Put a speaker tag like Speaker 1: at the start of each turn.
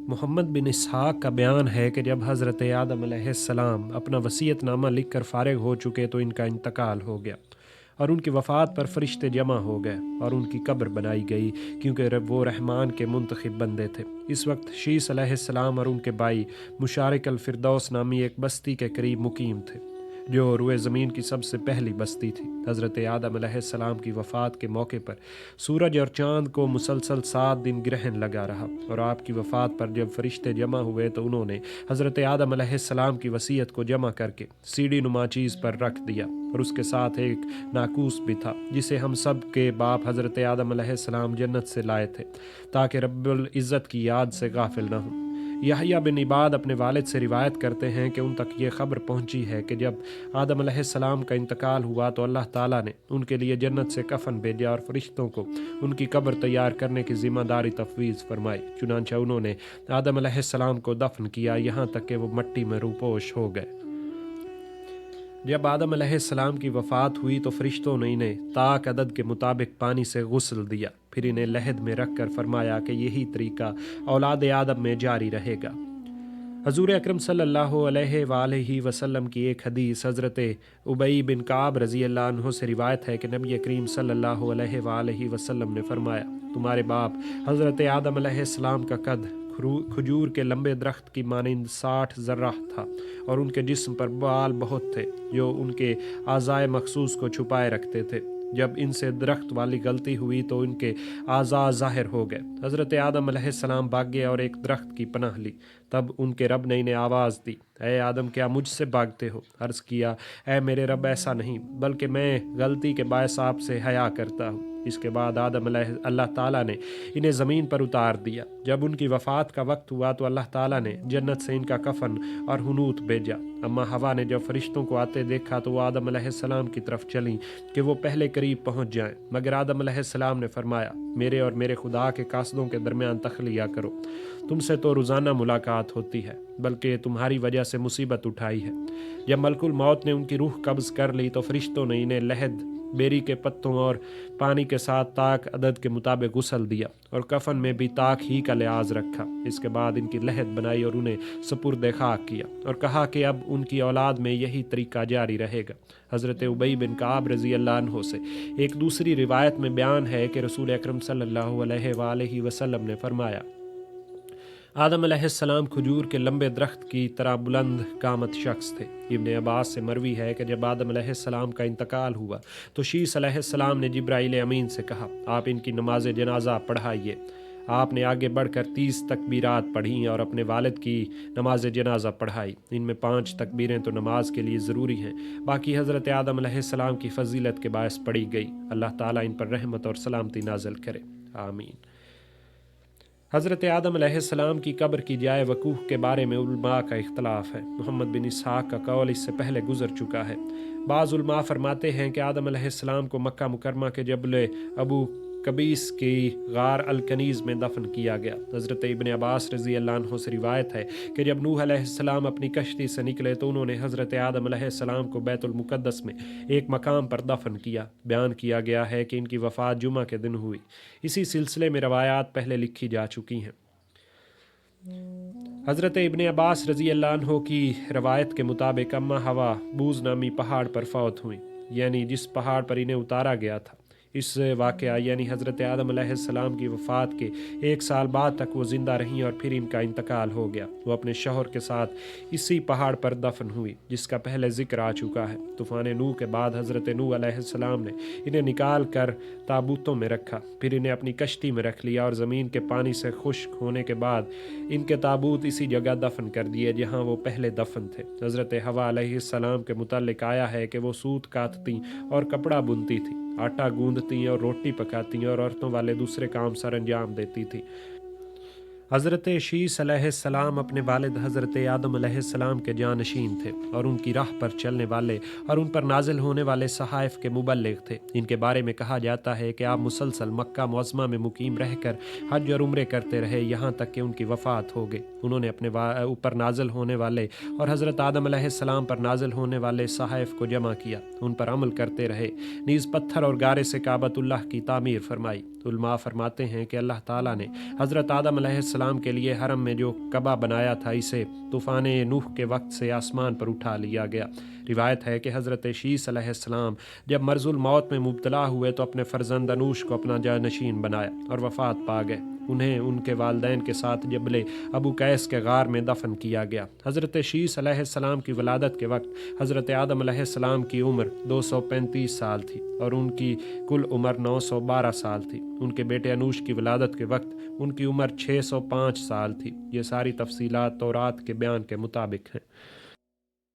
Speaker 1: محمد بن اسحاق کا بیان ہے کہ جب حضرت آدم علیہ السلام اپنا وصیت نامہ لکھ کر فارغ ہو چکے تو ان کا انتقال ہو گیا اور ان کی وفات پر فرشتے جمع ہو گئے اور ان کی قبر بنائی گئی، کیونکہ وہ رحمان کے منتخب بندے تھے۔ اس وقت شیث علیہ السلام اور ان کے بھائی مشارق الفردوس نامی ایک بستی کے قریب مقیم تھے، جو روئے زمین کی سب سے پہلی بستی تھی۔ حضرت آدم علیہ السلام کی وفات کے موقع پر سورج اور چاند کو مسلسل 7 دن گرہن لگا رہا، اور آپ کی وفات پر جب فرشتے جمع ہوئے تو انہوں نے حضرت آدم علیہ السلام کی وصیت کو جمع کر کے سیڑھی نما چیز پر رکھ دیا، اور اس کے ساتھ ایک ناقوس بھی تھا جسے ہم سب کے باپ حضرت آدم علیہ السلام جنت سے لائے تھے، تاکہ رب العزت کی یاد سے غافل نہ ہوں۔ یحییٰ بن عباد اپنے والد سے روایت کرتے ہیں کہ ان تک یہ خبر پہنچی ہے کہ جب آدم علیہ السلام کا انتقال ہوا تو اللہ تعالیٰ نے ان کے لیے جنت سے کفن بھیجا اور فرشتوں کو ان کی قبر تیار کرنے کی ذمہ داری تفویض فرمائی۔ چنانچہ انہوں نے آدم علیہ السلام کو دفن کیا یہاں تک کہ وہ مٹی میں روپوش ہو گئے۔ جب آدم علیہ السلام کی وفات ہوئی تو فرشتوں نے انہیں طاق عدد کے مطابق پانی سے غسل دیا، پھر انہیں لحد میں رکھ کر فرمایا کہ یہی طریقہ اولاد آدم میں جاری رہے گا۔ حضور اکرم صلی اللہ علیہ وآلہ وسلم کی ایک حدیث حضرت ابی بن کعب رضی اللہ عنہ سے روایت ہے کہ نبی کریم صلی اللہ علیہ وآلہ وسلم نے فرمایا، تمہارے باپ حضرت آدم علیہ السلام کا قد کھجور کے لمبے درخت کی مانند 60 ذرہ تھا، اور ان کے جسم پر بال بہت تھے جو ان کے اعضائے مخصوص کو چھپائے رکھتے تھے۔ جب ان سے درخت والی غلطی ہوئی تو ان کے اعضاء ظاہر ہو گئے۔ حضرت آدم علیہ السلام بھاگ گئے اور ایک درخت کی پناہ لی۔ تب ان کے رب نے انہیں آواز دی، اے آدم کیا مجھ سے بھاگتے ہو؟ عرض کیا، اے میرے رب ایسا نہیں، بلکہ میں غلطی کے باعث آپ سے حیا کرتا ہوں۔ اس کے بعد اللہ تعالیٰ نے انہیں زمین پر اتار دیا۔ جب ان کی وفات کا وقت ہوا تو اللہ تعالیٰ نے جنت سے ان کا کفن اور حنوط بھیجا۔ اما حوا نے جب فرشتوں کو آتے دیکھا تو وہ آدم علیہ السلام کی طرف چلیں کہ وہ پہلے قریب پہنچ جائیں، مگر آدم علیہ السلام نے فرمایا، میرے اور میرے خدا کے قاصدوں کے درمیان تخلیہ کرو، تم سے تو روزانہ ملاقات ہوتی ہے، بلکہ تمہاری وجہ سے مصیبت اٹھائی ہے۔ جب ملک الموت نے ان کی روح قبض کر لی تو فرشتوں نے انہیں لحد، بیری کے پتوں اور پانی کے ساتھ طاق عدد کے مطابق غسل دیا، اور کفن میں بھی طاق ہی کا لحاظ رکھا۔ اس کے بعد ان کی لحد بنائی اور انہیں سپرد خاک کیا، اور کہا کہ اب ان کی اولاد میں یہی طریقہ جاری رہے گا۔ حضرت ابی بن کعب رضی اللہ عنہ سے ایک دوسری روایت میں بیان ہے کہ رسول اکرم صلی اللہ علیہ وآلہ وسلم نے فرمایا، آدم علیہ السلام کھجور کے لمبے درخت کی طرح بلند قامت شخص تھے۔ ابن عباس سے مروی ہے کہ جب آدم علیہ السلام کا انتقال ہوا تو شیث علیہ السلام نے جبرائیل امین سے کہا، آپ ان کی نماز جنازہ پڑھائیے۔ آپ نے آگے بڑھ کر 30 تکبیرات پڑھیں اور اپنے والد کی نماز جنازہ پڑھائی۔ ان میں 5 تکبیریں تو نماز کے لیے ضروری ہیں، باقی حضرت آدم علیہ السلام کی فضیلت کے باعث پڑھی گئی۔ اللہ تعالیٰ ان پر رحمت اور سلامتی نازل کرے، آمین۔ حضرت آدم علیہ السلام کی قبر کی جائے وقوع کے بارے میں علماء کا اختلاف ہے۔ محمد بن اسحاق کا قول اس سے پہلے گزر چکا ہے۔ بعض علماء فرماتے ہیں کہ آدم علیہ السلام کو مکہ مکرمہ کے جبل ابو قبیس کی غار الکنیز میں دفن کیا گیا۔ حضرت ابن عباس رضی اللہ عنہ سے روایت ہے کہ جب نوح علیہ السلام اپنی کشتی سے نکلے تو انہوں نے حضرت آدم علیہ السلام کو بیت المقدس میں ایک مقام پر دفن کیا۔ بیان کیا گیا ہے کہ ان کی وفات جمعہ کے دن ہوئی۔ اسی سلسلے میں روایات پہلے لکھی جا چکی ہیں۔ حضرت ابن عباس رضی اللہ عنہ کی روایت کے مطابق اما حوا بوز نامی پہاڑ پر فوت ہوئیں، یعنی جس پہاڑ پر انہیں اتارا گیا تھا۔ اس واقعہ یعنی حضرت آدم علیہ السلام کی وفات کے 1 سال بعد تک وہ زندہ رہیں اور پھر ان کا انتقال ہو گیا۔ وہ اپنے شوہر کے ساتھ اسی پہاڑ پر دفن ہوئی جس کا پہلے ذکر آ چکا ہے۔ طوفان نوح کے بعد حضرت نوح علیہ السلام نے انہیں نکال کر تابوتوں میں رکھا، پھر انہیں اپنی کشتی میں رکھ لیا، اور زمین کے پانی سے خشک ہونے کے بعد ان کے تابوت اسی جگہ دفن کر دیے جہاں وہ پہلے دفن تھے۔ حضرت حوا علیہ السلام کے متعلق آیا ہے کہ وہ سوت کاٹتی اور کپڑا بنتی تھی، آٹا گوندتی اور روٹی پکاتی اور عورتوں والے دوسرے کام سر انجام دیتی تھی۔ حضرت شیث علیہ السلام اپنے والد حضرت آدم علیہ السلام کے جانشین تھے اور ان کی راہ پر چلنے والے اور ان پر نازل ہونے والے صحائف کے مبلغ تھے۔ ان کے بارے میں کہا جاتا ہے کہ آپ مسلسل مکہ معظمہ میں مقیم رہ کر حج اور عمرے کرتے رہے یہاں تک کہ ان کی وفات ہو گئی۔ انہوں نے اپنے اوپر نازل ہونے والے اور حضرت آدم علیہ السلام پر نازل ہونے والے صحائف کو جمع کیا، ان پر عمل کرتے رہے، نیز پتھر اور گارے سے کعبۃ اللہ کی تعمیر فرمائی۔ علماء فرماتے ہیں کہ اللہ تعالیٰ نے حضرت آدم علیہ السلام السلام کے لیے حرم میں جو کعبہ بنایا تھا اسے طوفان نوح کے وقت سے آسمان پر اٹھا لیا گیا۔ روایت ہے کہ حضرت شیس علیہ السلام جب مرض الموت میں مبتلا ہوئے تو اپنے فرزند انوش کو اپنا جانشین بنایا اور وفات پا گئے۔ انہیں ان کے والدین کے ساتھ جبل ابو قیس کے غار میں دفن کیا گیا۔ حضرت شیس علیہ السلام کی ولادت کے وقت حضرت آدم علیہ السلام کی عمر 235 سال تھی اور ان کی کل عمر 912 سال تھی۔ ان کے بیٹے انوش کی ولادت کے وقت ان کی عمر 605 سال تھی۔ یہ ساری تفصیلات تورات کے بیان کے مطابق ہیں۔